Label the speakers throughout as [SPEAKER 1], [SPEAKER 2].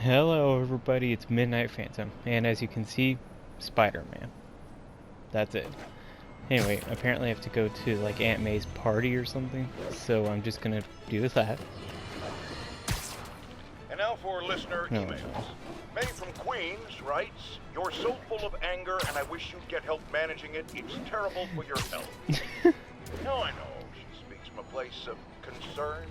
[SPEAKER 1] Hello everybody, it's Midnight Phantom, and as you can see, Spider-Man. That's it. Anyway, apparently I have to go to like Aunt May's party or something, so I'm just gonna do that.
[SPEAKER 2] And now for listener
[SPEAKER 1] No,
[SPEAKER 2] emails.
[SPEAKER 1] no.
[SPEAKER 2] May from Queens writes, "You're so full of anger and I wish you'd get help managing it. It's terrible for your health." Now I know she speaks from a place of concern,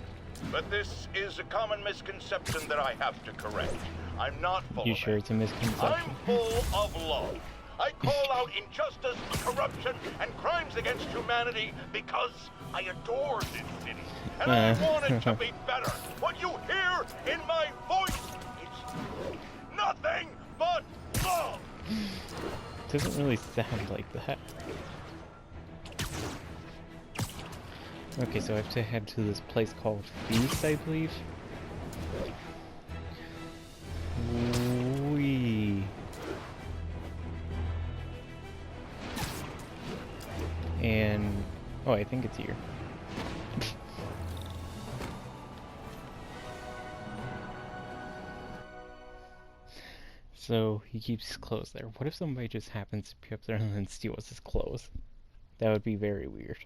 [SPEAKER 2] but this is a common misconception that I have to correct. I'm not full
[SPEAKER 1] You
[SPEAKER 2] of
[SPEAKER 1] sure
[SPEAKER 2] anger.
[SPEAKER 1] it's a misconception?
[SPEAKER 2] I'm full of love. I call out injustice, corruption, and crimes against humanity because I adore this city. And I want it to be better. What you hear in my voice is nothing but love.
[SPEAKER 1] Doesn't really sound like that. Okay, so I have to head to this place called Feast, I believe. Wee. And oh, I think it's here. So he keeps his clothes there. What if somebody just happens to be up there and then steals his clothes? That would be very weird.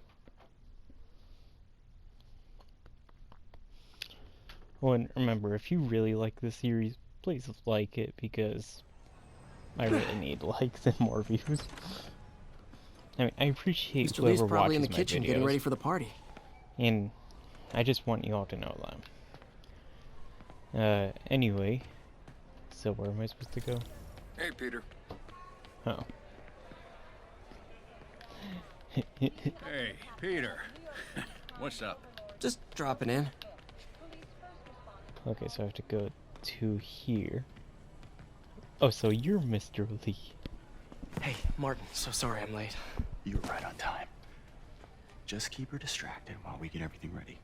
[SPEAKER 1] Oh, and remember, if you really like this series, please like it because I really need likes and more views. I mean, I appreciate
[SPEAKER 3] Mr. Lee's
[SPEAKER 1] whoever
[SPEAKER 3] probably
[SPEAKER 1] watches
[SPEAKER 3] in the
[SPEAKER 1] my
[SPEAKER 3] kitchen
[SPEAKER 1] videos,
[SPEAKER 3] getting ready for the party.
[SPEAKER 1] and I just want you all to know that. Anyway, so where am I supposed to go?
[SPEAKER 4] Hey, Peter.
[SPEAKER 1] Oh.
[SPEAKER 4] Hey, Peter. What's up?
[SPEAKER 3] Just dropping in.
[SPEAKER 1] Okay, so I have to go to here. Oh, so you're Mr. Lee.
[SPEAKER 3] Hey, Martin, so sorry I'm late.
[SPEAKER 5] You were right on time. Just keep her distracted while we get everything ready.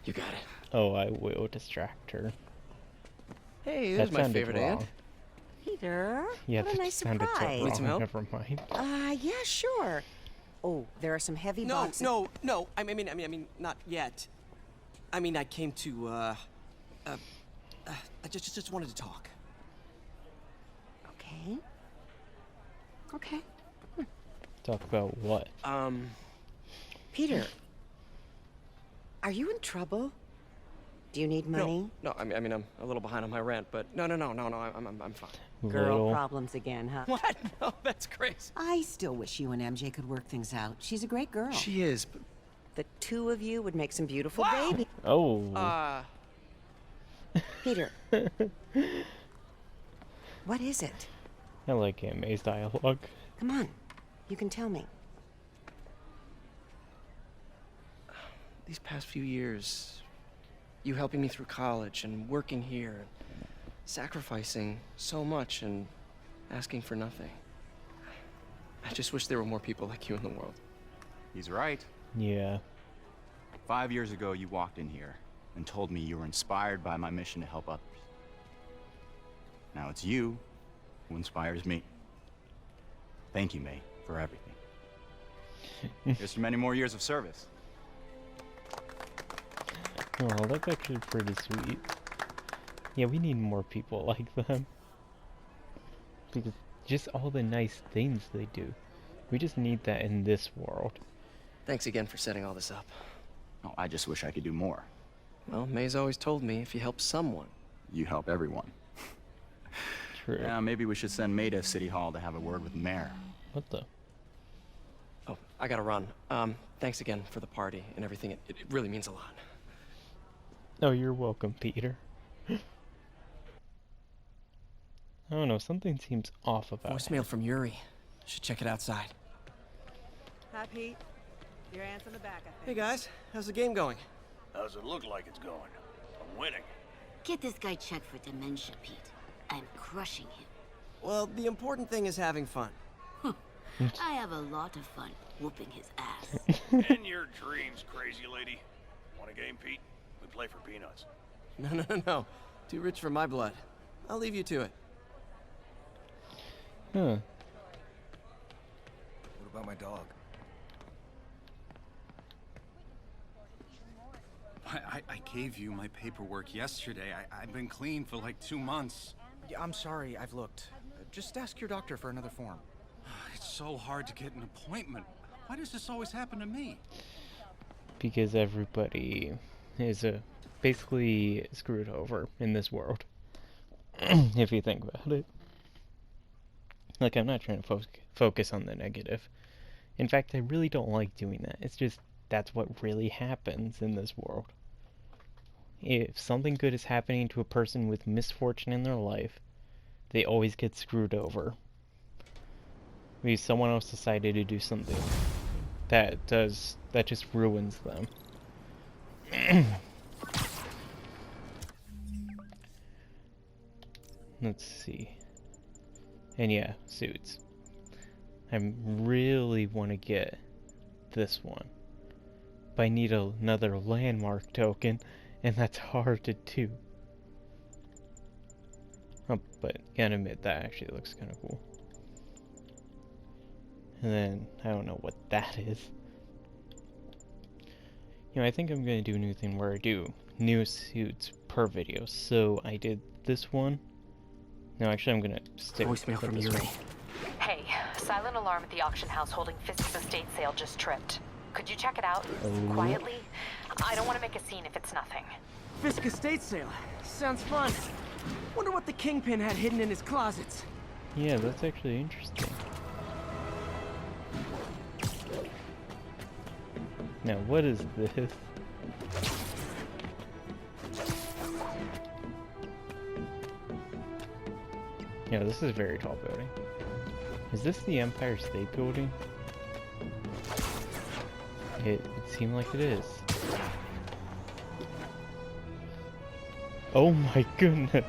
[SPEAKER 3] You got it.
[SPEAKER 1] Oh, I will distract her.
[SPEAKER 3] Hey,
[SPEAKER 1] That
[SPEAKER 3] there's my
[SPEAKER 1] sounded
[SPEAKER 3] favorite
[SPEAKER 1] wrong.
[SPEAKER 3] aunt.
[SPEAKER 6] Peter,
[SPEAKER 1] Yeah,
[SPEAKER 6] what a
[SPEAKER 1] that
[SPEAKER 6] nice
[SPEAKER 1] sounded so
[SPEAKER 6] surprise.
[SPEAKER 1] wrong.
[SPEAKER 3] Need some help?
[SPEAKER 1] Never mind.
[SPEAKER 6] Yeah, sure. Oh, there are some heavy
[SPEAKER 3] No,
[SPEAKER 6] boxes.
[SPEAKER 3] no. I mean, not yet. I mean, I came to, I just wanted to talk.
[SPEAKER 6] Okay. Okay.
[SPEAKER 1] Talk about what?
[SPEAKER 6] Peter, are you in trouble? Do you need money?
[SPEAKER 3] No, I mean, I'm a little behind on my rent, but no, I'm fine.
[SPEAKER 6] Girl
[SPEAKER 1] Little.
[SPEAKER 6] problems again, huh?
[SPEAKER 3] What? No, that's crazy.
[SPEAKER 6] I still wish you and MJ could work things out. She's a great girl.
[SPEAKER 3] She is, but,
[SPEAKER 6] The two of you would make some beautiful
[SPEAKER 3] Wow.
[SPEAKER 6] babies.
[SPEAKER 1] Oh.
[SPEAKER 6] Peter. What is it?
[SPEAKER 1] I like Aunt May's dialogue.
[SPEAKER 6] Come on. You can tell me.
[SPEAKER 3] these past few years, you helping me through college and working here, sacrificing so much and asking for nothing. I just wish there were more people like you in the world.
[SPEAKER 5] He's right.
[SPEAKER 1] Yeah.
[SPEAKER 5] 5 years ago, you walked in here and told me you were inspired by my mission to help others. Now it's you who inspires me. Thank you, May, for everything. Here's to many more years of service.
[SPEAKER 1] Oh, that's actually pretty sweet. Yeah, we need more people like them. Because just all the nice things they do. We just need that in this world.
[SPEAKER 3] Thanks again for setting all this up.
[SPEAKER 5] Oh, I just wish I could do more.
[SPEAKER 3] Well, May's always told me if you help someone.
[SPEAKER 5] You help everyone.
[SPEAKER 1] True.
[SPEAKER 5] Yeah, maybe we should send May to City Hall to have a word with the mayor.
[SPEAKER 1] What the?
[SPEAKER 3] Oh, I gotta run. Thanks again for the party and everything. It really means a lot.
[SPEAKER 1] Oh, you're welcome, Peter. I don't know, something seems off about it.
[SPEAKER 3] Voicemail from Yuri. Should check it outside.
[SPEAKER 7] Hi, Pete. Your aunt's in the back, I
[SPEAKER 3] Hey
[SPEAKER 7] think.
[SPEAKER 3] guys, how's the game going?
[SPEAKER 2] How's it look like it's going? I'm winning.
[SPEAKER 8] Get this guy checked for dementia, Pete. I'm crushing him.
[SPEAKER 3] Well, the important thing is having fun.
[SPEAKER 8] I have a lot of fun whooping his ass.
[SPEAKER 2] In your dreams, crazy lady. Want a game, Pete? We play for peanuts.
[SPEAKER 3] No. Too rich for my blood. I'll leave you to it.
[SPEAKER 1] Huh.
[SPEAKER 4] What about my dog? I gave you my paperwork yesterday. I've been clean for like 2 months.
[SPEAKER 9] Yeah, I'm sorry, I've looked. Just ask your doctor for another form.
[SPEAKER 4] It's so hard to get an appointment. Why does this always happen to me?
[SPEAKER 1] Because everybody is basically screwed over in this world. If you think about it. Like, I'm not trying to focus on the negative. In fact, I really don't like doing that. It's just, that's what really happens in this world. If something good is happening to a person with misfortune in their life, they always get screwed over. Because someone else decided to do something that just ruins them. Let's see. And yeah, suits. I really want to get this one. But I need another landmark token, and that's hard to do. Oh, but gotta admit, that actually looks kind of cool. And then, I don't know what that is. You know, I think I'm gonna do a new thing where I do new suits per video. So I did this one. No, actually, I'm gonna stick with
[SPEAKER 3] Voicemail from
[SPEAKER 1] this
[SPEAKER 3] Yuri.
[SPEAKER 1] one.
[SPEAKER 10] Hey, silent alarm at the auction house holding Fisk's estate sale just tripped. Could you check it out?
[SPEAKER 1] Oh.
[SPEAKER 10] Quietly? I don't want to make a scene if it's nothing.
[SPEAKER 3] Fisk estate sale. Sounds fun. Wonder what the Kingpin had hidden in his closets.
[SPEAKER 1] Yeah, that's actually interesting. Now, what is this? Yeah, this is a very tall building. Is this the Empire State Building? It seemed like it is. Oh my goodness!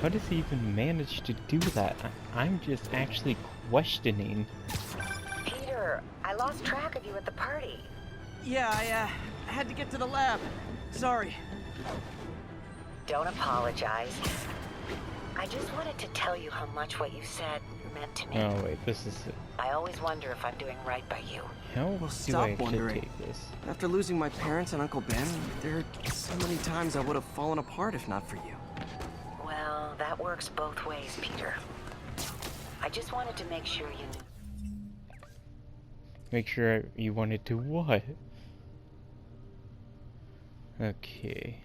[SPEAKER 1] How does he even manage to do that? I'm just actually questioning.
[SPEAKER 10] Peter, I lost track of you at the party.
[SPEAKER 3] Yeah, I had to get to the lab. Sorry.
[SPEAKER 10] Don't apologize. I just wanted to tell you how much what you said meant to me.
[SPEAKER 1] Oh wait, this is it.
[SPEAKER 10] I always wonder if I'm doing right by you.
[SPEAKER 1] How
[SPEAKER 3] Well,
[SPEAKER 1] do
[SPEAKER 3] stop
[SPEAKER 1] I actually
[SPEAKER 3] wondering.
[SPEAKER 1] take this?
[SPEAKER 3] After losing my parents and Uncle Ben, there are so many times I would have fallen apart if not for you.
[SPEAKER 10] Well, that works both ways, Peter. I just wanted to make sure you knew.
[SPEAKER 1] Make sure you wanted to what? Okay.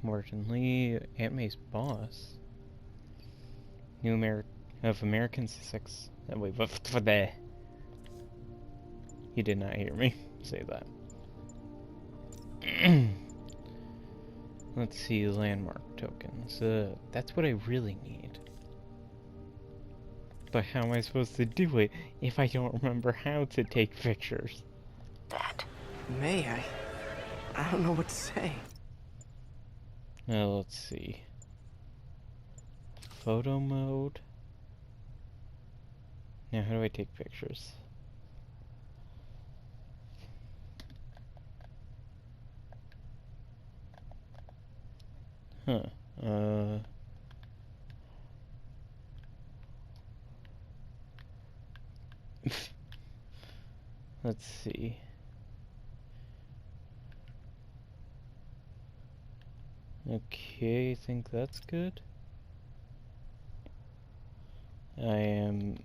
[SPEAKER 1] Martin Lee, Aunt May's boss. Of American Sussex. Wait, what for there? You did not hear me say that. Let's see, landmark tokens. That's what I really need. But how am I supposed to do it if I don't remember how to take pictures?
[SPEAKER 10] That.
[SPEAKER 3] May I don't know what to say.
[SPEAKER 1] Let's see. Photo mode. Now, how do I take pictures? Huh. Let's see. Okay, I think that's good. I am...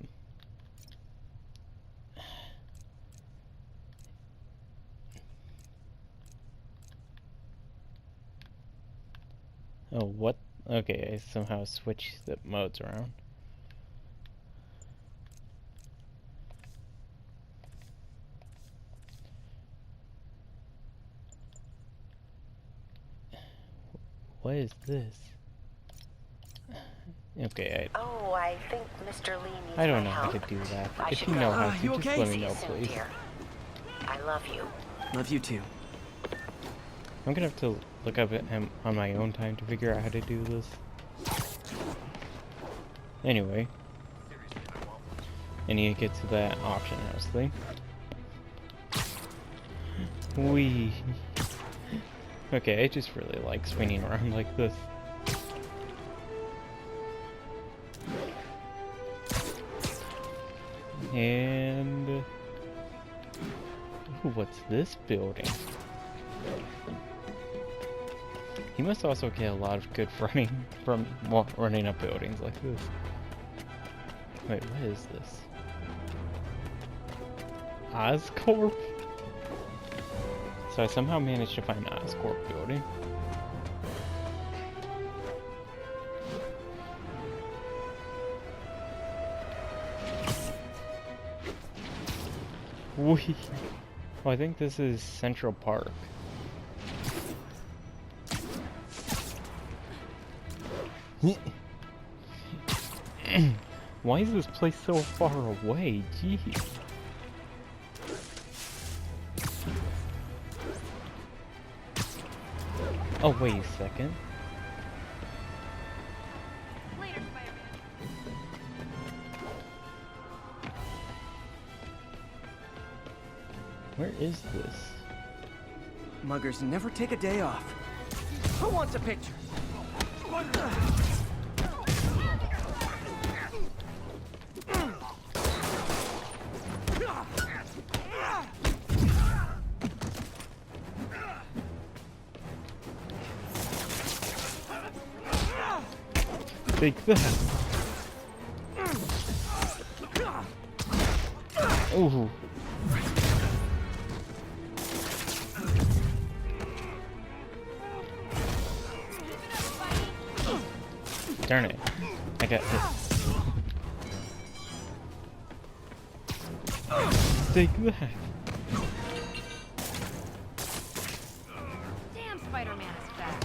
[SPEAKER 1] Oh, what? Okay, I somehow switched the modes around. What is this? Okay,
[SPEAKER 10] Oh, I think Mr. Lee needs
[SPEAKER 1] I don't
[SPEAKER 10] my
[SPEAKER 1] know how
[SPEAKER 10] help.
[SPEAKER 1] to do that.
[SPEAKER 10] I
[SPEAKER 1] If
[SPEAKER 10] should
[SPEAKER 1] you know
[SPEAKER 10] go.
[SPEAKER 1] how to,
[SPEAKER 3] you
[SPEAKER 1] just
[SPEAKER 3] okay?
[SPEAKER 1] let
[SPEAKER 10] See
[SPEAKER 1] me
[SPEAKER 10] you
[SPEAKER 1] know,
[SPEAKER 10] soon,
[SPEAKER 1] please.
[SPEAKER 10] dear. I love you.
[SPEAKER 3] Love you too.
[SPEAKER 1] I'm gonna have to look up at him on my own time to figure out how to do this. Anyway, I need to get to that auction house thing. Wee. Okay, I just really like swinging around like this. And ooh, what's this building? He must also get a lot of good running from running up buildings like this. Wait, what is this? Oscorp? So I somehow managed to find Oscorp building. Wee. Oh, I think this is Central Park. Why is this place so far away? Jeez. Oh, wait a second.
[SPEAKER 7] Later, Spider-Man.
[SPEAKER 1] Where is this?
[SPEAKER 3] Muggers never take a day off. Who wants a picture?
[SPEAKER 1] Take that. Ooh. Darn it. I got this. Take that.
[SPEAKER 7] Damn, Spider-Man is back.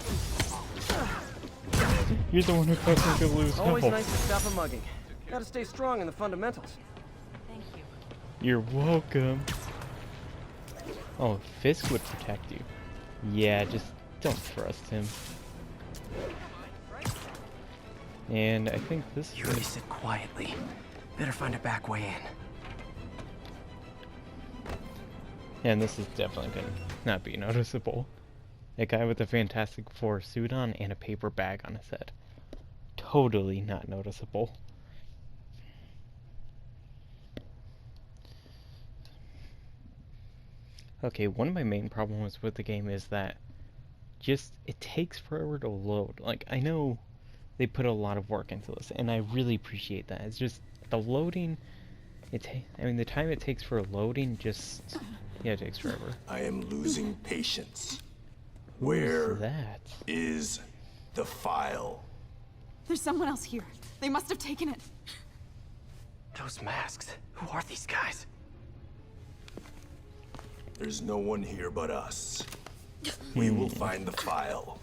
[SPEAKER 1] You're the one who caused me to lose
[SPEAKER 3] Always
[SPEAKER 1] health.
[SPEAKER 3] nice to stop a mugging. Gotta stay strong in the fundamentals.
[SPEAKER 7] Thank you.
[SPEAKER 1] You're welcome. Oh, Fisk would protect you. Yeah, just don't trust him. And I think this
[SPEAKER 3] You really sit quietly. Better find a back way in.
[SPEAKER 1] and this is definitely gonna not be noticeable. A guy with a Fantastic Four suit on and a paper bag on his head. Totally not noticeable. Okay, one of my main problems with the game is that just it takes forever to load. Like, I know they put a lot of work into this, and I really appreciate that. It's just the loading. I mean, the time it takes for loading just it takes forever.
[SPEAKER 11] I am losing patience.
[SPEAKER 1] What is
[SPEAKER 11] Where
[SPEAKER 1] that?
[SPEAKER 11] is the file?
[SPEAKER 12] There's someone else here. They must have taken it.
[SPEAKER 3] Those masks. Who are these guys?
[SPEAKER 11] There's no one here but us. We will find the file,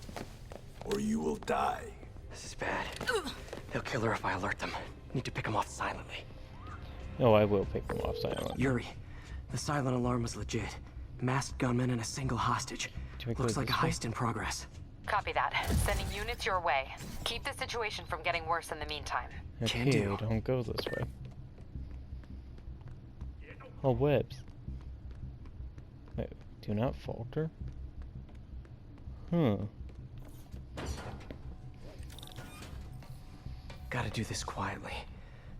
[SPEAKER 11] or you will die.
[SPEAKER 3] This is bad. They'll kill her if I alert them. Need to pick them off silently.
[SPEAKER 1] Oh, I will pick them off silently.
[SPEAKER 3] Yuri, the silent alarm was legit. Masked gunmen and a single hostage. Looks like a heist in progress.
[SPEAKER 13] Copy that. Sending units your way. Keep the situation from getting worse in the meantime.
[SPEAKER 1] Okay, don't go this way. Oh, webs. Wait, do not falter? Huh.
[SPEAKER 3] Gotta do this quietly.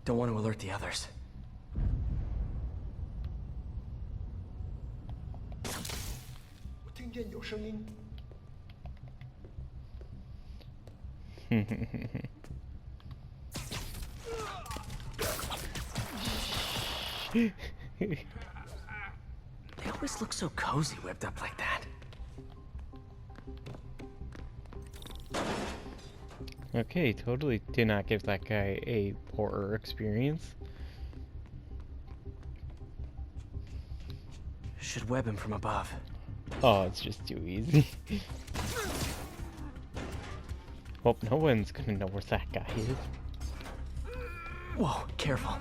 [SPEAKER 3] Don't want to alert the others. They always look so cozy whipped up like that.
[SPEAKER 1] Okay, totally did not give that guy a horror experience.
[SPEAKER 3] Should web him from above.
[SPEAKER 1] Oh, it's just too easy. Well, no one's gonna know where that guy is.
[SPEAKER 3] Whoa, careful.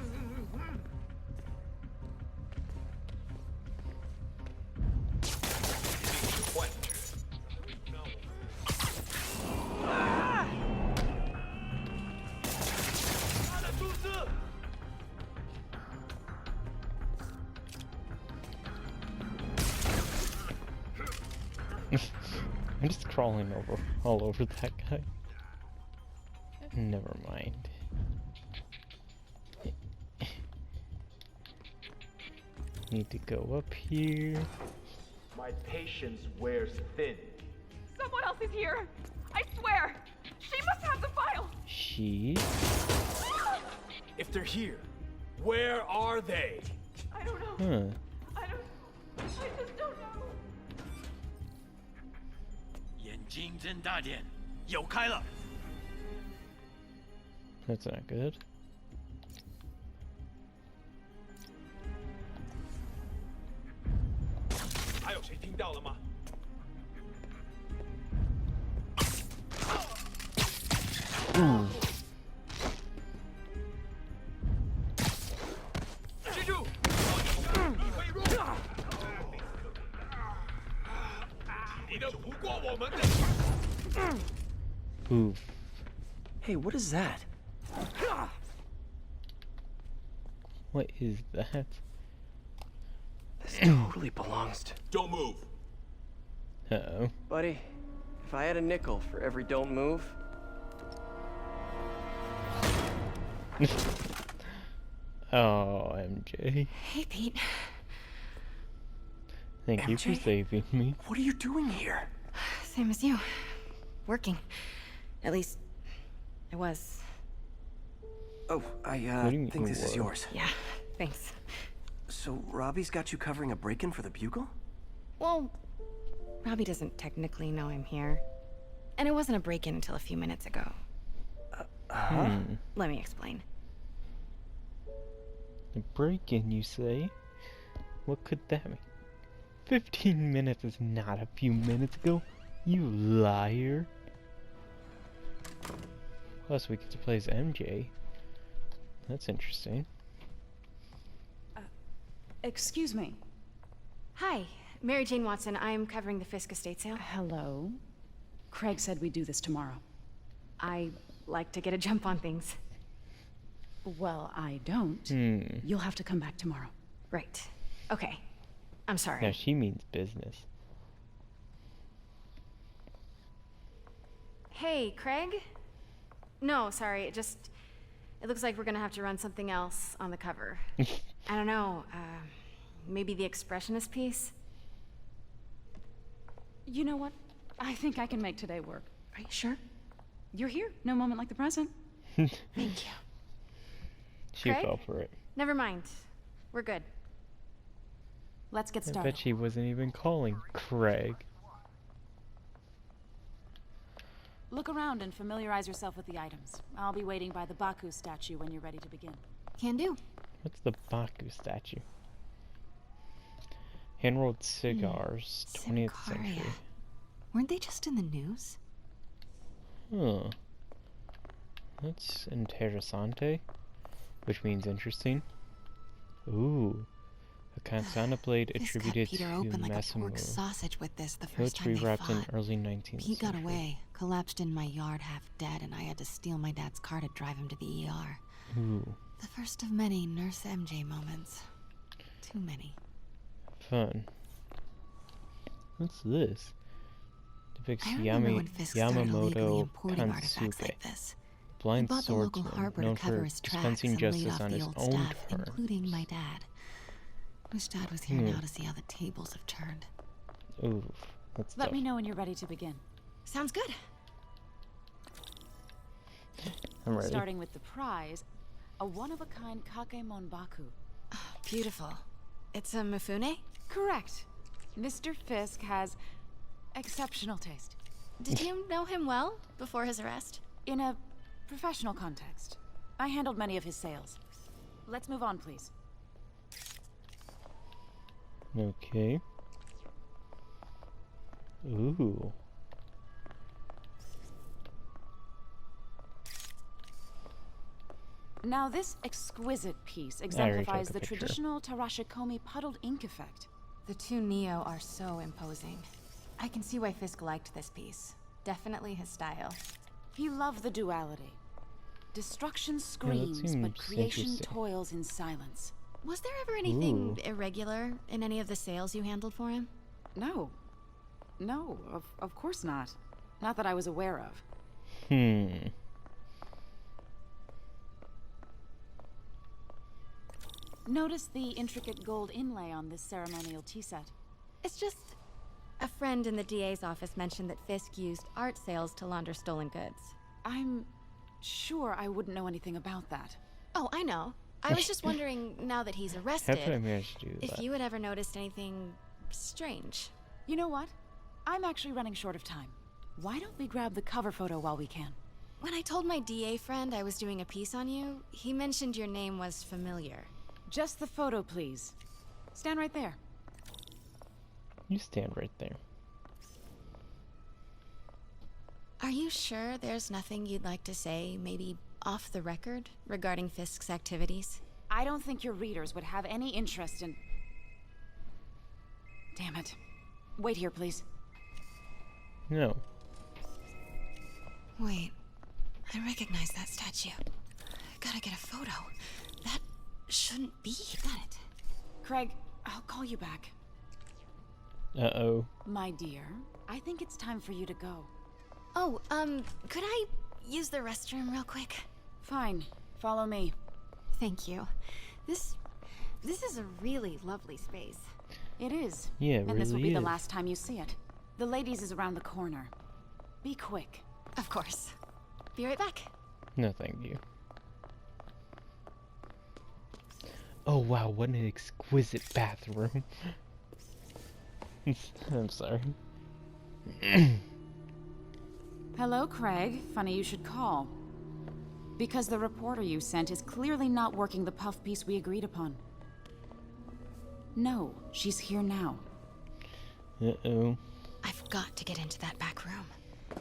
[SPEAKER 1] I'm just crawling all over that guy. Never mind. Need to go up here.
[SPEAKER 14] My patience wears thin.
[SPEAKER 12] Someone else is here! I swear! She must have the file!
[SPEAKER 1] She?
[SPEAKER 14] If they're here, where are they?
[SPEAKER 12] I don't know.
[SPEAKER 1] Huh.
[SPEAKER 12] I just don't know.
[SPEAKER 14] 眼睛睁大点，有开了。
[SPEAKER 1] That's not good. Ooh.
[SPEAKER 14] 记住，你会弱。你的不过我们的。
[SPEAKER 1] Oof.
[SPEAKER 3] Hey, what is that?
[SPEAKER 1] What is that?
[SPEAKER 3] This totally belongs to...
[SPEAKER 11] Don't move.
[SPEAKER 1] Uh-oh.
[SPEAKER 3] Buddy, if I had a nickel for every don't move...
[SPEAKER 1] Oh, MJ.
[SPEAKER 6] Hey, Pete.
[SPEAKER 1] Thank you for saving me.
[SPEAKER 3] What are you doing here?
[SPEAKER 6] Same as you. Working. At least, I was.
[SPEAKER 3] Oh, I
[SPEAKER 1] What do you mean
[SPEAKER 3] think this is
[SPEAKER 1] was?
[SPEAKER 3] yours.
[SPEAKER 6] Yeah, thanks.
[SPEAKER 3] So, Robbie's got you covering a break-in for the Bugle?
[SPEAKER 6] Well, Robbie doesn't technically know I'm here. And it wasn't a break-in until a few minutes ago. Let me explain.
[SPEAKER 1] A break-in, you say? What could that mean? 15 minutes is not a few minutes ago, you liar. Plus, we get to play as MJ. That's interesting.
[SPEAKER 12] Excuse me.
[SPEAKER 6] Hi, Mary Jane Watson. I'm covering the Fisk estate sale.
[SPEAKER 12] Hello. Craig said we'd do this tomorrow.
[SPEAKER 6] I like to get a jump on things.
[SPEAKER 12] Well, I don't. You'll have to come back tomorrow.
[SPEAKER 6] Right. Okay. I'm sorry.
[SPEAKER 1] Now she means business.
[SPEAKER 6] Hey, Craig? No, sorry. It looks like we're gonna have to run something else on the cover. I don't know. Maybe the expressionist piece?
[SPEAKER 12] You know what? I think I can make today work.
[SPEAKER 6] Are you sure?
[SPEAKER 12] You're here. No moment like the present.
[SPEAKER 6] Thank you.
[SPEAKER 1] She
[SPEAKER 6] Craig?
[SPEAKER 1] fell for it.
[SPEAKER 6] Never mind. We're good.
[SPEAKER 12] Let's get
[SPEAKER 1] I
[SPEAKER 12] started.
[SPEAKER 1] bet she wasn't even calling Craig.
[SPEAKER 12] Look around and familiarize yourself with the items. I'll be waiting by the Baku statue when you're ready to begin.
[SPEAKER 6] Can do.
[SPEAKER 1] What's the Baku statue? Hand-rolled cigars, 20th century.
[SPEAKER 6] Weren't they just in the news?
[SPEAKER 1] Huh. That's interessante, which means interesting. Ooh. A katana blade attributed to
[SPEAKER 6] Peter open like a
[SPEAKER 1] Massimo.
[SPEAKER 6] pork sausage with this the
[SPEAKER 1] It was
[SPEAKER 6] first time they
[SPEAKER 1] rewrapped in
[SPEAKER 6] fought.
[SPEAKER 1] early 19th
[SPEAKER 6] He got
[SPEAKER 1] century.
[SPEAKER 6] away, collapsed in my yard half dead, and I had to steal my dad's car to drive him to the ER.
[SPEAKER 1] Ooh.
[SPEAKER 6] The first of many Nurse MJ moments. Too many.
[SPEAKER 1] Fun. What's this? Depicts
[SPEAKER 6] I remember when Fisk started illegally
[SPEAKER 1] Yamamoto
[SPEAKER 6] importing artifacts
[SPEAKER 1] Kansuke,
[SPEAKER 6] like this. He
[SPEAKER 1] blind
[SPEAKER 6] bought the local
[SPEAKER 1] swordsman
[SPEAKER 6] harbor
[SPEAKER 1] known
[SPEAKER 6] to cover
[SPEAKER 1] for
[SPEAKER 6] his tracks
[SPEAKER 1] dispensing
[SPEAKER 6] and laid
[SPEAKER 1] justice
[SPEAKER 6] off
[SPEAKER 1] on
[SPEAKER 6] the
[SPEAKER 1] his
[SPEAKER 6] old
[SPEAKER 1] own
[SPEAKER 6] staff,
[SPEAKER 1] terms.
[SPEAKER 6] including my dad. Wish Dad was here now to see how the tables have turned.
[SPEAKER 1] Ooh, that's
[SPEAKER 12] Let
[SPEAKER 1] tough.
[SPEAKER 12] me know when you're ready to begin.
[SPEAKER 6] Sounds good.
[SPEAKER 1] I'm ready.
[SPEAKER 12] Starting with the prize, a one-of-a-kind Kakemon Baku.
[SPEAKER 6] Oh, beautiful. It's a Mifune?
[SPEAKER 12] Correct. Mr. Fisk has exceptional taste.
[SPEAKER 6] Did you know him well before his arrest?
[SPEAKER 12] In a professional context. I handled many of his sales. Let's move on, please.
[SPEAKER 1] Okay. Ooh.
[SPEAKER 12] Now, this exquisite piece
[SPEAKER 1] already
[SPEAKER 12] exemplifies
[SPEAKER 1] took a
[SPEAKER 12] the
[SPEAKER 1] picture.
[SPEAKER 12] traditional Tarashikomi puddled ink effect.
[SPEAKER 6] The two Neo are so imposing. I can see why Fisk liked this piece. Definitely his style.
[SPEAKER 12] He loved the duality. Destruction screams, but
[SPEAKER 1] seems
[SPEAKER 12] creation
[SPEAKER 1] interesting.
[SPEAKER 12] toils in silence.
[SPEAKER 6] Was there ever anything
[SPEAKER 1] Ooh.
[SPEAKER 6] irregular in any of the sales you handled for him?
[SPEAKER 12] No. No, of course not. Not that I was aware of. Notice the intricate gold inlay on this ceremonial tea set.
[SPEAKER 6] It's just a friend in the DA's office mentioned that Fisk used art sales to launder stolen goods.
[SPEAKER 12] I'm sure I wouldn't know anything about that.
[SPEAKER 6] Oh, I know. I was just wondering, now that he's arrested,
[SPEAKER 1] How could I manage to do
[SPEAKER 6] if
[SPEAKER 1] that?
[SPEAKER 6] you had ever noticed anything strange.
[SPEAKER 12] You know what? I'm actually running short of time. Why don't we grab the cover photo while we can?
[SPEAKER 6] When I told my DA friend I was doing a piece on you, he mentioned your name was familiar.
[SPEAKER 12] Just the photo, please. Stand right there.
[SPEAKER 1] You stand right there.
[SPEAKER 6] Are you sure there's nothing you'd like to say, maybe off the record, regarding Fisk's activities?
[SPEAKER 12] I don't think your readers would have any interest in... Damn it. Wait here, please.
[SPEAKER 1] No.
[SPEAKER 6] Wait. I recognize that statue. Gotta get a photo. That shouldn't be. Got it.
[SPEAKER 12] Craig, I'll call you back.
[SPEAKER 1] Uh-oh.
[SPEAKER 12] My dear, I think it's time for you to go.
[SPEAKER 6] Oh, could I use the restroom real quick?
[SPEAKER 12] Fine. Follow me.
[SPEAKER 6] Thank you. This is a really lovely space.
[SPEAKER 12] It is.
[SPEAKER 1] Yeah, it
[SPEAKER 12] and
[SPEAKER 1] really
[SPEAKER 12] this will be the
[SPEAKER 1] is.
[SPEAKER 12] last time you see it. The ladies is around the corner. Be quick.
[SPEAKER 6] Of course. Be right back.
[SPEAKER 1] No, thank you. Oh wow, what an exquisite bathroom. I'm sorry.
[SPEAKER 12] Hello, Craig. Funny you should call. Because the reporter you sent is clearly not working the puff piece we agreed upon. No, she's here now.
[SPEAKER 1] Uh-oh.
[SPEAKER 6] I've got to get into that back room.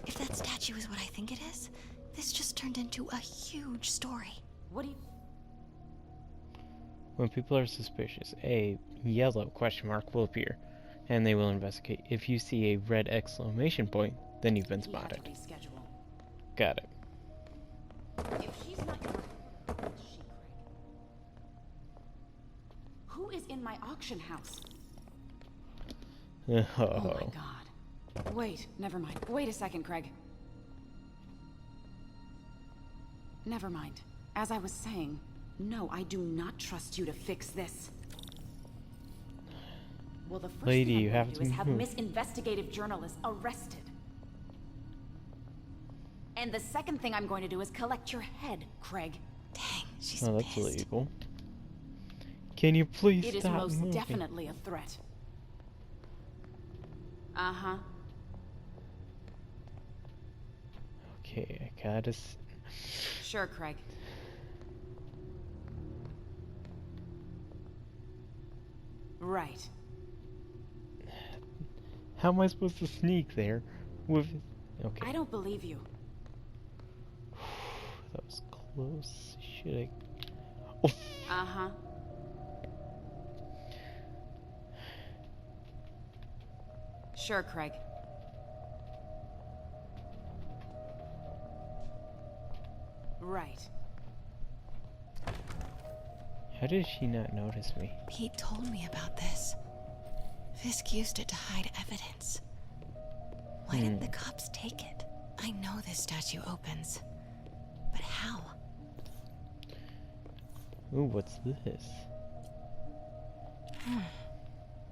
[SPEAKER 6] If that statue is what I think it is, this just turned into a huge story.
[SPEAKER 12] What do you...
[SPEAKER 1] When people are suspicious, a yellow question mark will appear, and they will investigate. If you see a red exclamation point, then you've been spotted. Got it.
[SPEAKER 12] If she's not your... What's she, Craig? Who is in my auction house?
[SPEAKER 1] Oh.
[SPEAKER 12] Oh my god. Wait, never mind. Wait a second, Craig. Never mind. As I was saying, no, I do not trust you to fix this. Well, the first
[SPEAKER 1] Lady,
[SPEAKER 12] thing
[SPEAKER 1] you
[SPEAKER 12] I'm
[SPEAKER 1] have
[SPEAKER 12] going
[SPEAKER 1] to
[SPEAKER 12] to do is have
[SPEAKER 1] move.
[SPEAKER 12] Miss Investigative Journalist arrested. And the second thing I'm going to do is collect your head, Craig.
[SPEAKER 6] Dang, she's
[SPEAKER 1] Oh, that's
[SPEAKER 6] pissed.
[SPEAKER 1] illegal. Can you please
[SPEAKER 12] It is
[SPEAKER 1] stop
[SPEAKER 12] most
[SPEAKER 1] moving?
[SPEAKER 12] definitely a threat. Uh-huh.
[SPEAKER 1] Okay, I gotta...
[SPEAKER 12] Sure, Craig. Right.
[SPEAKER 1] How am I supposed to sneak there with... Okay.
[SPEAKER 12] I don't believe you.
[SPEAKER 1] That was close. Should I... Oh.
[SPEAKER 12] Uh-huh. Sure, Craig. Right.
[SPEAKER 1] How did she not notice me?
[SPEAKER 6] Pete told me about this. Fisk used it to hide evidence. Why didn't the cops take it? I know this statue opens. But how?
[SPEAKER 1] Ooh, what's this?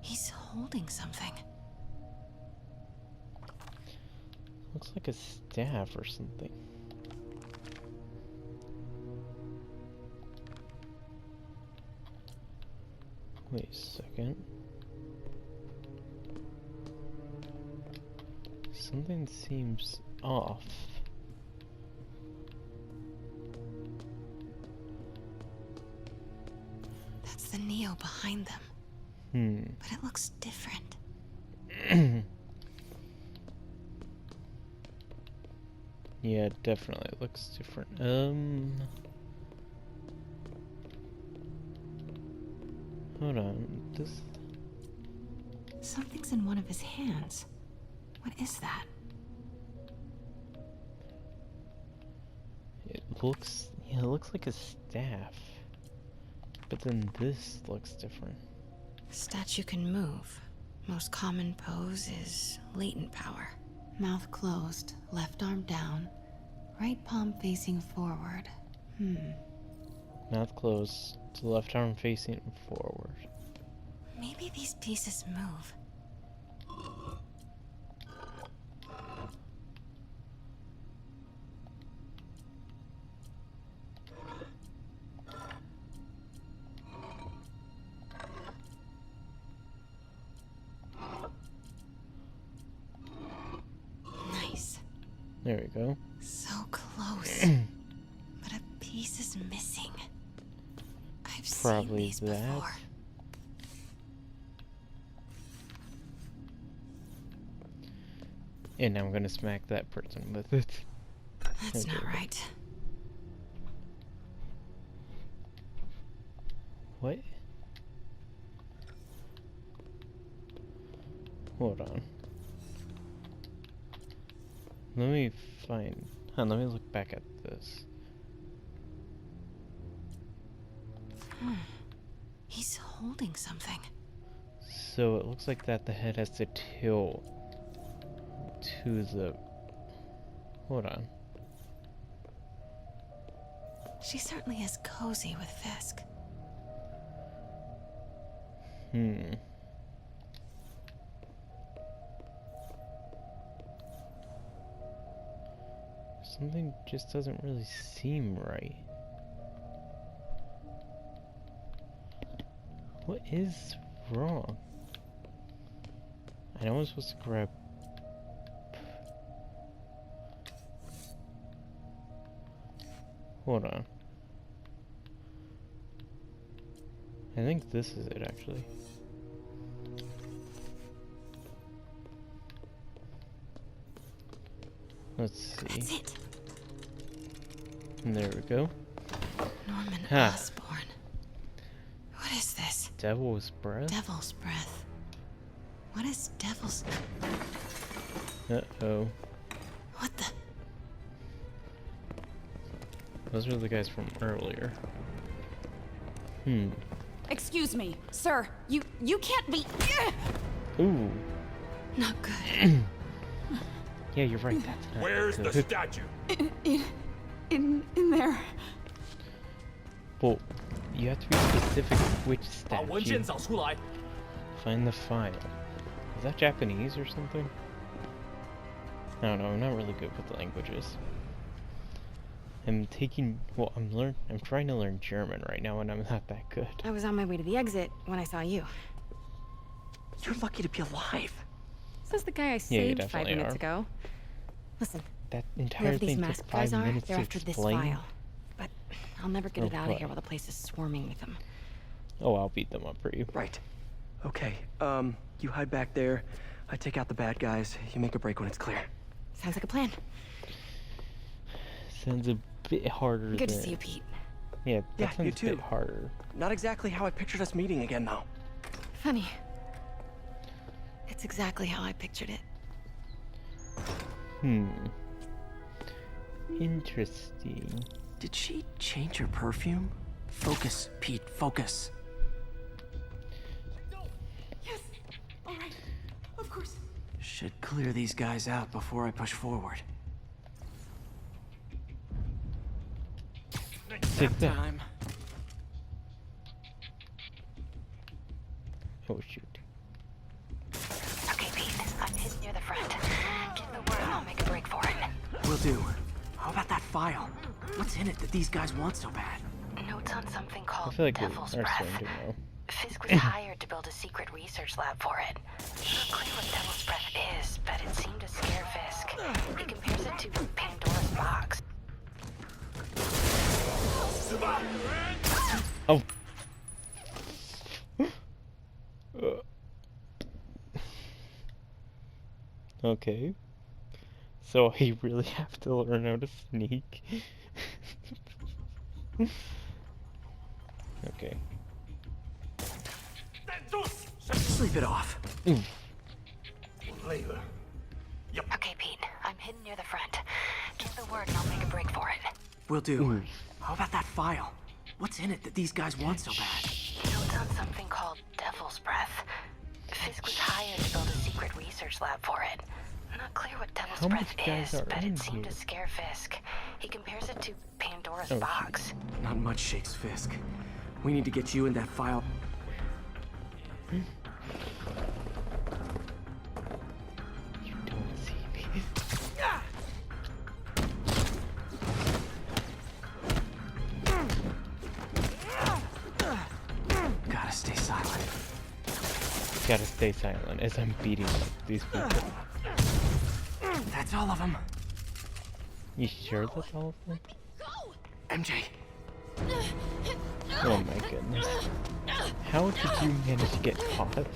[SPEAKER 6] He's holding something.
[SPEAKER 1] Looks like a staff or something. Wait a second. Something seems off.
[SPEAKER 6] That's the Neo behind them. But it looks different.
[SPEAKER 1] Yeah, it definitely looks different. Hold on. This...
[SPEAKER 6] Something's in one of his hands. What is that?
[SPEAKER 1] It looks... Yeah, it looks like a staff. But then this looks different.
[SPEAKER 6] Statue can move. Most common pose is latent power. Mouth closed, left arm down, right palm facing forward.
[SPEAKER 1] Mouth closed. To the left arm facing forward.
[SPEAKER 6] Maybe these pieces move. Nice.
[SPEAKER 1] There we go.
[SPEAKER 6] So close. But a piece is missing. I've
[SPEAKER 1] Probably
[SPEAKER 6] seen these before.
[SPEAKER 1] And I'm gonna smack that person with it.
[SPEAKER 6] That's not right.
[SPEAKER 1] What? Hold on. Let me find... let me look back at this.
[SPEAKER 6] He's holding something.
[SPEAKER 1] So it looks like that the head has to tilt to the... Hold on.
[SPEAKER 6] She certainly is cozy with Fisk.
[SPEAKER 1] Something just doesn't really seem right. What is wrong? I know I'm supposed to grab... Hold on. I think this is it, actually. Let's see.
[SPEAKER 6] That's it.
[SPEAKER 1] And there we go.
[SPEAKER 6] Norman Osborn. What is this?
[SPEAKER 1] Devil's breath?
[SPEAKER 6] Devil's breath. What is devil's...
[SPEAKER 1] Uh-oh.
[SPEAKER 6] What the...
[SPEAKER 1] Those are the guys from earlier.
[SPEAKER 12] Excuse me, sir. You can't be...
[SPEAKER 1] Ooh.
[SPEAKER 6] Not good.
[SPEAKER 1] Yeah, you're right. That's not
[SPEAKER 14] Where's
[SPEAKER 1] good.
[SPEAKER 14] the statue?
[SPEAKER 12] In there.
[SPEAKER 1] Well, you have to be specific which
[SPEAKER 14] 把文件
[SPEAKER 1] statue.
[SPEAKER 14] 找出来。
[SPEAKER 1] Find the file. Is that Japanese or something? I don't know. I'm not really good with languages. I'm taking... Well, I'm trying to learn German right now, and I'm not that good.
[SPEAKER 6] I was on my way to the exit when I saw you.
[SPEAKER 3] You're lucky to be alive.
[SPEAKER 6] Says the guy I
[SPEAKER 1] Yeah, you
[SPEAKER 6] saved 5
[SPEAKER 1] definitely
[SPEAKER 6] minutes
[SPEAKER 1] are.
[SPEAKER 6] ago. Listen,
[SPEAKER 1] That entire
[SPEAKER 6] whoever these
[SPEAKER 1] thing took
[SPEAKER 6] masked
[SPEAKER 1] 5
[SPEAKER 6] guys are,
[SPEAKER 1] minutes
[SPEAKER 6] they're
[SPEAKER 1] to
[SPEAKER 6] after this
[SPEAKER 1] explain.
[SPEAKER 6] file. But I'll never get
[SPEAKER 1] Oh,
[SPEAKER 6] it out
[SPEAKER 1] boy.
[SPEAKER 6] of here while the place is swarming with them.
[SPEAKER 1] Oh, I'll beat them up for you.
[SPEAKER 3] Right. Okay, you hide back there. I take out the bad guys. You make a break when it's clear.
[SPEAKER 6] Sounds like a plan.
[SPEAKER 1] Sounds a bit harder
[SPEAKER 6] Good to
[SPEAKER 1] than...
[SPEAKER 6] see you, Pete.
[SPEAKER 1] Yeah,
[SPEAKER 3] Yeah,
[SPEAKER 1] that sounds
[SPEAKER 3] you
[SPEAKER 1] a
[SPEAKER 3] too.
[SPEAKER 1] bit harder.
[SPEAKER 3] Not exactly how I pictured us meeting again, though.
[SPEAKER 6] Funny. It's exactly how I pictured it.
[SPEAKER 1] Interesting.
[SPEAKER 3] Did she change her perfume? Focus, Pete, focus.
[SPEAKER 12] Yes. All right. Of course.
[SPEAKER 3] Should clear these guys out before I push forward.
[SPEAKER 1] Take that.
[SPEAKER 3] Time.
[SPEAKER 1] Oh, shoot.
[SPEAKER 10] Okay, Pete, I'm hidden near the front. Give the word and I'll make a break for it.
[SPEAKER 3] Will do. How about that file? What's in it that these guys want so bad?
[SPEAKER 10] Notes on something
[SPEAKER 1] I
[SPEAKER 10] called
[SPEAKER 1] feel like we are
[SPEAKER 10] Devil's
[SPEAKER 1] starting
[SPEAKER 10] Breath.
[SPEAKER 1] to know.
[SPEAKER 10] Fisk was hired to build a secret research lab for it. Not clear what Devil's Breath is, but it seemed to scare Fisk. He compares it to Pandora's box.
[SPEAKER 1] Oh. Okay. So I really have to learn how to sneak. Okay.
[SPEAKER 3] Sleep it off.
[SPEAKER 11] Layla.
[SPEAKER 10] Okay, Pete, I'm hidden near the front. Give the word and I'll make a break for it.
[SPEAKER 3] Will do. How about that file? What's in it that these guys want so bad?
[SPEAKER 10] Notes on something called Devil's Breath. Fisk was hired to build a secret research lab for it. Not clear what Devil's
[SPEAKER 1] How
[SPEAKER 10] Breath
[SPEAKER 1] much guys
[SPEAKER 10] is,
[SPEAKER 1] are
[SPEAKER 10] but
[SPEAKER 1] in
[SPEAKER 10] it seemed
[SPEAKER 1] here?
[SPEAKER 10] to scare Fisk. He compares it to Pandora's Pandora's
[SPEAKER 3] Oh,
[SPEAKER 10] box.
[SPEAKER 3] Not much shakes Fisk. We need to get you in that file.
[SPEAKER 1] You don't see me.
[SPEAKER 3] Gotta stay silent.
[SPEAKER 1] Gotta stay silent as I'm beating up these people.
[SPEAKER 3] That's all of them.
[SPEAKER 1] You sure that's all of them?
[SPEAKER 3] MJ.
[SPEAKER 1] Oh my goodness. How did you manage to get caught?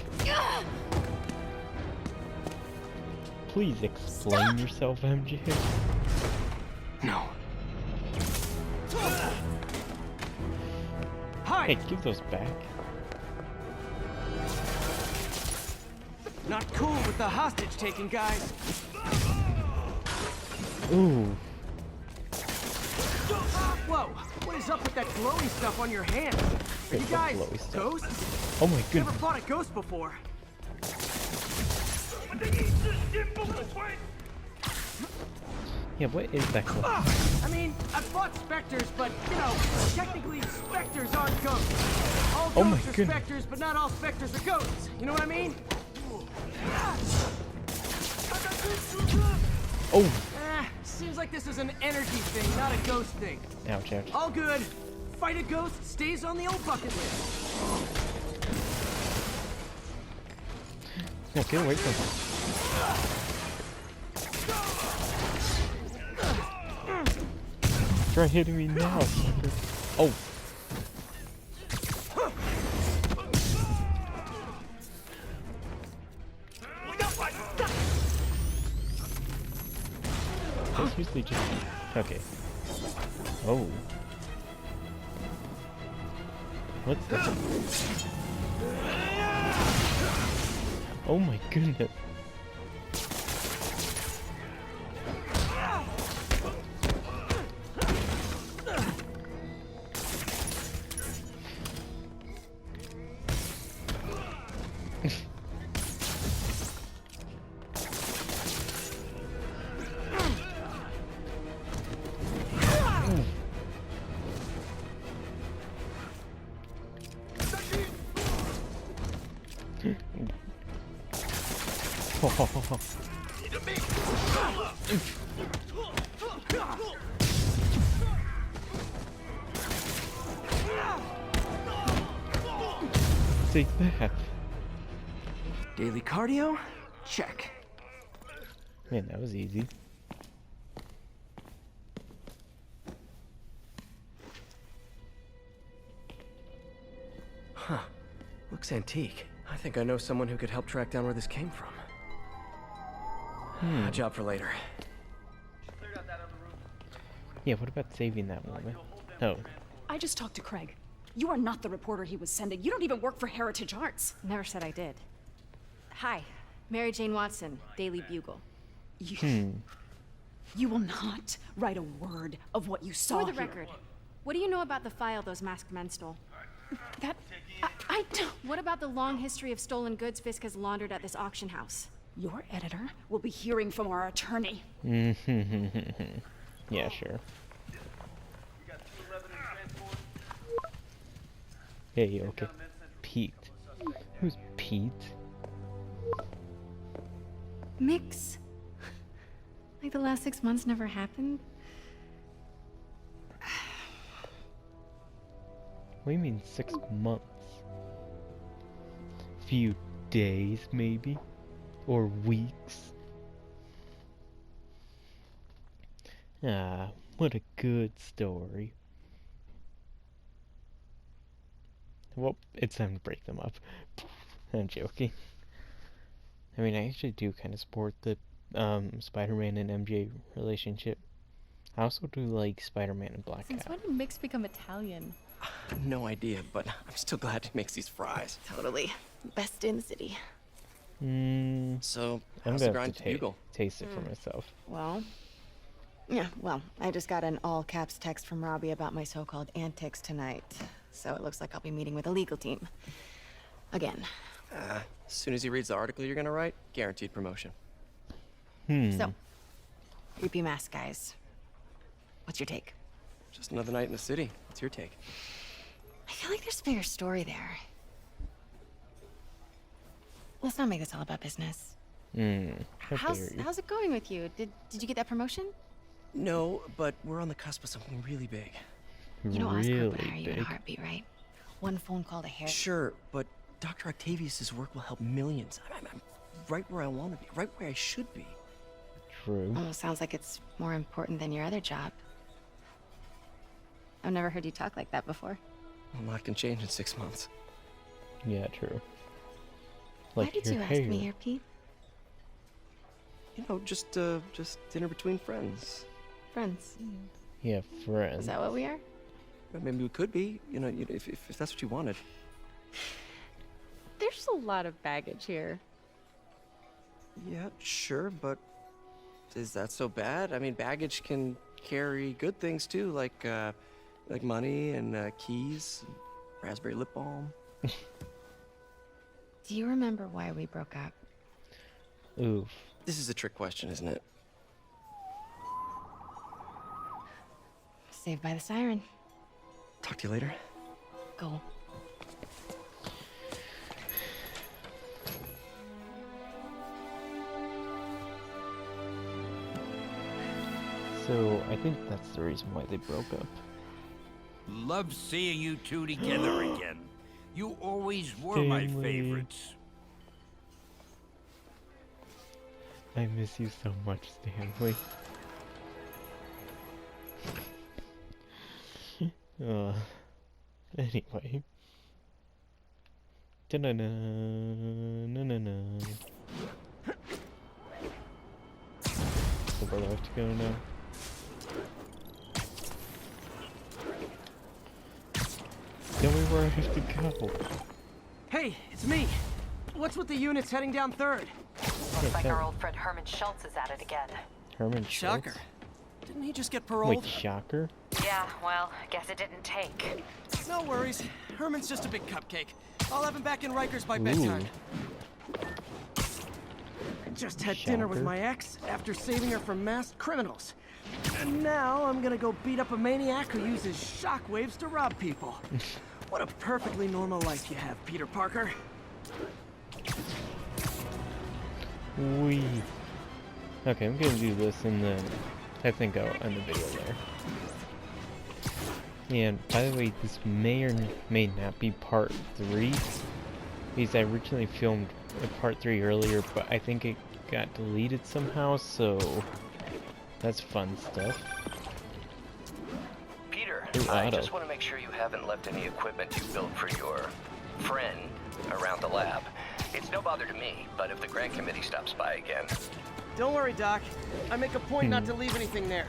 [SPEAKER 1] Please explain yourself, MJ.
[SPEAKER 3] No.
[SPEAKER 1] Hey, give those back.
[SPEAKER 3] Not cool with the hostage taking, guys.
[SPEAKER 1] Ooh.
[SPEAKER 3] Whoa! What is up with that glowy stuff on your hands? Are you guys ghosts?
[SPEAKER 1] Oh my
[SPEAKER 3] Never
[SPEAKER 1] goodness.
[SPEAKER 3] fought a ghost before.
[SPEAKER 1] Yeah, what is that called?
[SPEAKER 3] I mean, I've fought specters, but, you know, technically specters aren't ghosts. All
[SPEAKER 1] Oh my
[SPEAKER 3] ghosts are
[SPEAKER 1] goodness.
[SPEAKER 3] specters, but not all specters are ghosts. You know what I mean?
[SPEAKER 1] Oh!
[SPEAKER 3] Seems like this is an energy thing, not a ghost thing.
[SPEAKER 1] Ouch, ouch.
[SPEAKER 3] All good. Fight a ghost stays on the old bucket list.
[SPEAKER 1] No, get away from him. Try hitting me now. Oh. That's usually just... Okay. Oh. What's that? Oh my goodness. Take that.
[SPEAKER 3] Daily cardio? Check.
[SPEAKER 1] Man, that was easy.
[SPEAKER 3] Huh. Looks antique. I think I know someone who could help track down where this came from. A job for later.
[SPEAKER 1] Yeah, what about saving that woman? No.
[SPEAKER 12] I just talked to Craig. You are not the reporter he was sending. You don't even work for Heritage Arts.
[SPEAKER 6] Never said I did. Hi, Mary Jane Watson, Daily Bugle.
[SPEAKER 12] You will not write a word of what you saw
[SPEAKER 6] For the
[SPEAKER 12] here.
[SPEAKER 6] record, what do you know about the file those masked men stole?
[SPEAKER 12] That... I don't...
[SPEAKER 6] What about the long history of stolen goods Fisk has laundered at this auction house?
[SPEAKER 12] Your editor will be hearing from our attorney.
[SPEAKER 1] Yeah, sure. Hey, okay. Pete. Who's Pete?
[SPEAKER 6] Mix. Like the last 6 months never happened?
[SPEAKER 1] What do you mean 6 months? Few days, maybe? Or weeks? Ah, what a good story. Well, it's time to break them up. I'm joking. I mean, I actually do kind of support the Spider-Man and MJ relationship. I also do like Spider-Man and Black
[SPEAKER 15] Since
[SPEAKER 1] Cat.
[SPEAKER 15] when did Mix become Italian?
[SPEAKER 3] No idea, but I'm still glad he makes these fries.
[SPEAKER 15] Totally. Best in the city.
[SPEAKER 3] So,
[SPEAKER 1] I'm
[SPEAKER 3] how's the
[SPEAKER 1] gonna
[SPEAKER 3] grind
[SPEAKER 1] have
[SPEAKER 3] to
[SPEAKER 1] to
[SPEAKER 3] Bugle?
[SPEAKER 1] taste it for myself.
[SPEAKER 15] Well, I just got an all-caps text from Robbie about my so-called antics tonight. So it looks like I'll be meeting with the legal team. Again.
[SPEAKER 3] As soon as he reads the article you're gonna write, guaranteed promotion.
[SPEAKER 15] So, creepy mask guys. What's your take?
[SPEAKER 3] Just another night in the city. What's your take?
[SPEAKER 15] I feel like there's a bigger story there. Let's not make this all about business. How's it going with you? Did you get that promotion?
[SPEAKER 3] No, but we're on the cusp of something really big.
[SPEAKER 15] You know Oscar
[SPEAKER 1] Really
[SPEAKER 15] would hire you in a
[SPEAKER 1] big.
[SPEAKER 15] heartbeat, right? One phone call to Harry.
[SPEAKER 3] Sure, but Dr. Octavius's work will help millions. I'm right where I want to be, right where I should be.
[SPEAKER 1] True.
[SPEAKER 15] Almost sounds like it's more important than your other job. I've never heard you talk like that before.
[SPEAKER 3] A lot can change in 6 months.
[SPEAKER 1] Yeah, true.
[SPEAKER 15] Why
[SPEAKER 1] Like
[SPEAKER 15] did
[SPEAKER 1] your
[SPEAKER 15] you
[SPEAKER 1] hair.
[SPEAKER 15] ask me here, Pete?
[SPEAKER 3] You know, just dinner between friends.
[SPEAKER 15] Friends.
[SPEAKER 1] Yeah, friends.
[SPEAKER 15] Is that what we are?
[SPEAKER 3] Well, maybe we could be. You know, if that's what you wanted.
[SPEAKER 15] There's a lot of baggage here.
[SPEAKER 3] Yeah, sure, but is that so bad? I mean, baggage can carry good things too, like money and keys, raspberry lip balm.
[SPEAKER 15] Do you remember why we broke up?
[SPEAKER 1] Oof.
[SPEAKER 3] This is a trick question, isn't it?
[SPEAKER 15] Saved by the siren.
[SPEAKER 3] Talk to you later.
[SPEAKER 15] Go.
[SPEAKER 1] So I think that's the reason why they broke up.
[SPEAKER 14] Love seeing you two together again. You always were my
[SPEAKER 1] Stanley.
[SPEAKER 14] favorites.
[SPEAKER 1] I miss you so much, Stanley. Anyway. Da-na-na, na-na-na. So where do I have to go now? Tell me where I have to go.
[SPEAKER 3] Hey, it's me. What's with the units heading down 3rd?
[SPEAKER 13] Looks like our old friend Herman Schultz is at it again.
[SPEAKER 1] Herman Schultz?
[SPEAKER 3] Shocker. Didn't he just get paroled?
[SPEAKER 1] Wait, Shocker?
[SPEAKER 13] Yeah, well, guess it didn't take.
[SPEAKER 3] No worries. Herman's just a big cupcake. I'll have him back in Rikers by bedtime. I just had dinner with my ex after saving her from masked criminals. And now I'm gonna go beat up a maniac who uses shockwaves to rob people. What a perfectly normal life you have, Peter Parker.
[SPEAKER 1] Wee. Okay, I'm gonna do this and then I think I'll end the video there. And by the way, this may or may not be part 3. Because I originally filmed part 3 earlier, but I think it got deleted somehow, so that's fun stuff.
[SPEAKER 16] Peter,
[SPEAKER 1] Ooh,
[SPEAKER 16] I
[SPEAKER 1] Otto.
[SPEAKER 16] just want to make sure you haven't left any equipment you built for your friend around the lab. It's no bother to me, but if the grant committee stops by again...
[SPEAKER 3] Don't worry, Doc. I make a point not to leave anything there.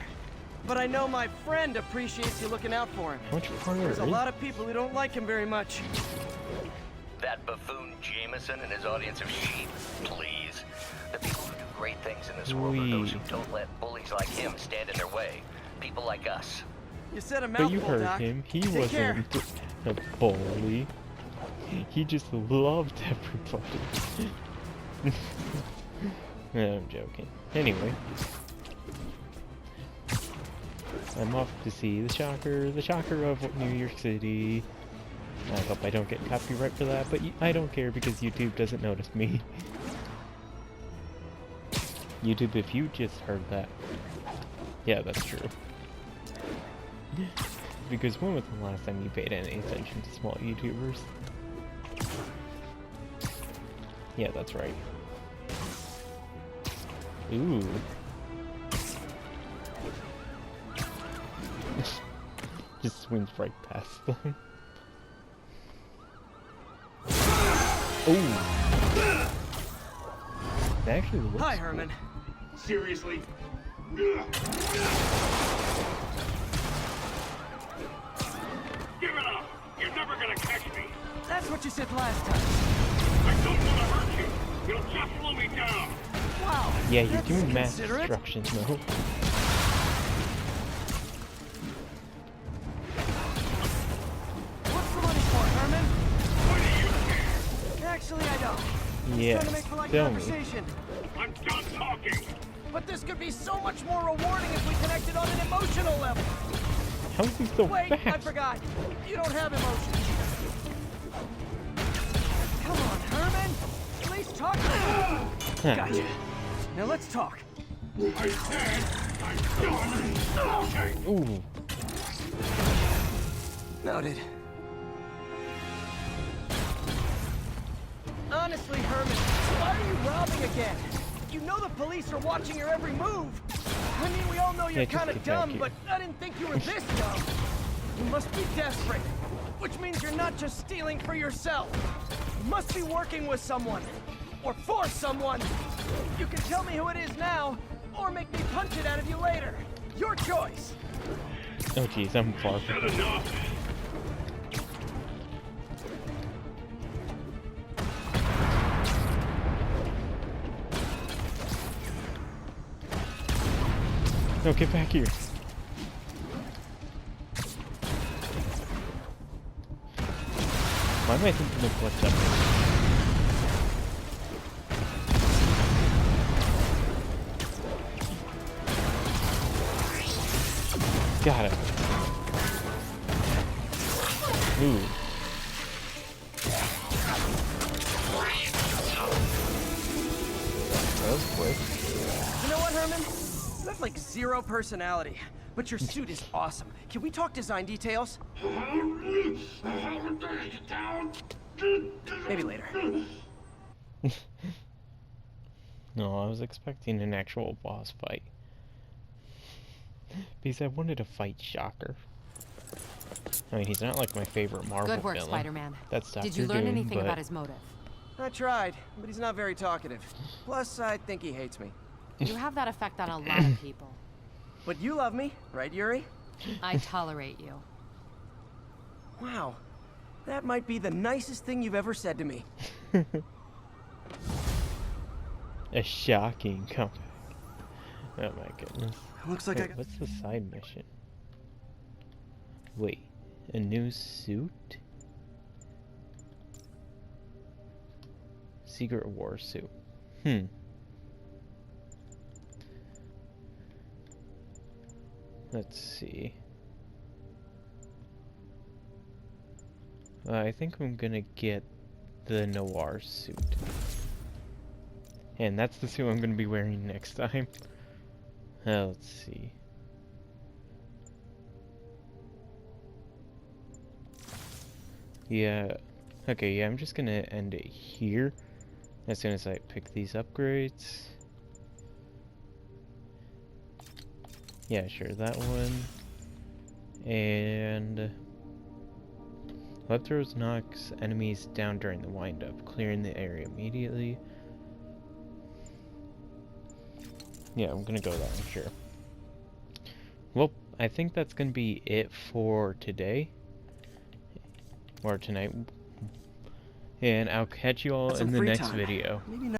[SPEAKER 3] But I know my friend appreciates you looking out for him.
[SPEAKER 1] Which part
[SPEAKER 3] There's a lot of people who don't like him very much.
[SPEAKER 16] That buffoon Jameson and his audience of sheep, please. The people who do great things in this world are those who don't let bullies like him stand in their way. People like us.
[SPEAKER 3] You said a
[SPEAKER 1] But you
[SPEAKER 3] mouthful,
[SPEAKER 1] heard
[SPEAKER 3] Doc.
[SPEAKER 1] him. He
[SPEAKER 3] Take care.
[SPEAKER 1] wasn't a bully. He just loved everybody. No, I'm joking. Anyway. I'm off to see the shocker of New York City. I hope I don't get copyright for that, but I don't care because YouTube doesn't notice me. YouTube, if you just heard that. Yeah, that's true. Because when was the last time you paid any attention to small YouTubers? Yeah, that's right. Ooh. Just swings right past them. Oh. That actually looks
[SPEAKER 3] Hi,
[SPEAKER 1] cool.
[SPEAKER 3] Herman.
[SPEAKER 14] Seriously? Give it up! You're never gonna catch me!
[SPEAKER 3] That's what you said last time.
[SPEAKER 14] I don't want to hurt you! You'll just slow me down!
[SPEAKER 3] Wow.
[SPEAKER 1] Yeah, you're
[SPEAKER 3] that's
[SPEAKER 1] doing mass
[SPEAKER 3] considerate.
[SPEAKER 1] destruction though.
[SPEAKER 3] What's the money for, Herman?
[SPEAKER 14] What do you care?
[SPEAKER 3] Actually, I don't.
[SPEAKER 1] Yes,
[SPEAKER 3] Trying to make polite
[SPEAKER 1] tell me.
[SPEAKER 3] conversation.
[SPEAKER 14] I'm done talking!
[SPEAKER 3] But this could be so much more rewarding if we connected on an emotional level.
[SPEAKER 1] How is he so
[SPEAKER 3] Wait,
[SPEAKER 1] fast?
[SPEAKER 3] I forgot. You don't have emotions. Come on, Herman. At least talk. Gotcha. Now let's talk.
[SPEAKER 11] I said I'm done.
[SPEAKER 1] Ooh.
[SPEAKER 3] Noted. Honestly, Herman, why are you robbing again? You know the police are watching your every move. I mean, we all know you're kind of dumb, but I didn't think you were this dumb. You must be desperate, which means you're not just stealing for yourself. You must be working with someone, or for someone. You can tell me who it is now, or make me punch it out of you later. Your choice.
[SPEAKER 1] Oh jeez, I'm far from it. No, get back here. Why am I thinking of what's up? Got it. Ooh. That was quick.
[SPEAKER 3] You know what, Herman? You have like zero personality, but your suit is awesome. Can we talk design details? Maybe later.
[SPEAKER 1] No, I was expecting an actual boss fight. Because I wanted to fight Shocker. I mean, he's not like my favorite Marvel
[SPEAKER 13] Good work,
[SPEAKER 1] villain.
[SPEAKER 13] Spider-Man.
[SPEAKER 1] That's Dr.
[SPEAKER 13] Did you learn
[SPEAKER 1] Doom,
[SPEAKER 13] anything
[SPEAKER 1] but...
[SPEAKER 13] about his motive?
[SPEAKER 3] I tried, but he's not very talkative. Plus, I think he hates me.
[SPEAKER 13] You have that effect on a lot of people.
[SPEAKER 3] But you love me, right, Yuri?
[SPEAKER 13] I tolerate you.
[SPEAKER 3] Wow. That might be the nicest thing you've ever said to me.
[SPEAKER 1] A shocking comeback. Oh my goodness.
[SPEAKER 3] Looks like
[SPEAKER 1] Wait, what's the side mission? Wait, a new suit? Secret War suit. Let's see. I think I'm gonna get the Noir Suit. And that's the suit I'm gonna be wearing next time. Let's see. Yeah. Okay, yeah, I'm just gonna end it here. As soon as I pick these upgrades. Yeah, sure, that one. And... Web throws knocks enemies down during the wind-up, clearing the area immediately. Yeah, I'm gonna go that one, sure. Well, I think that's gonna be it for today. Or tonight. And I'll catch you all in the next video.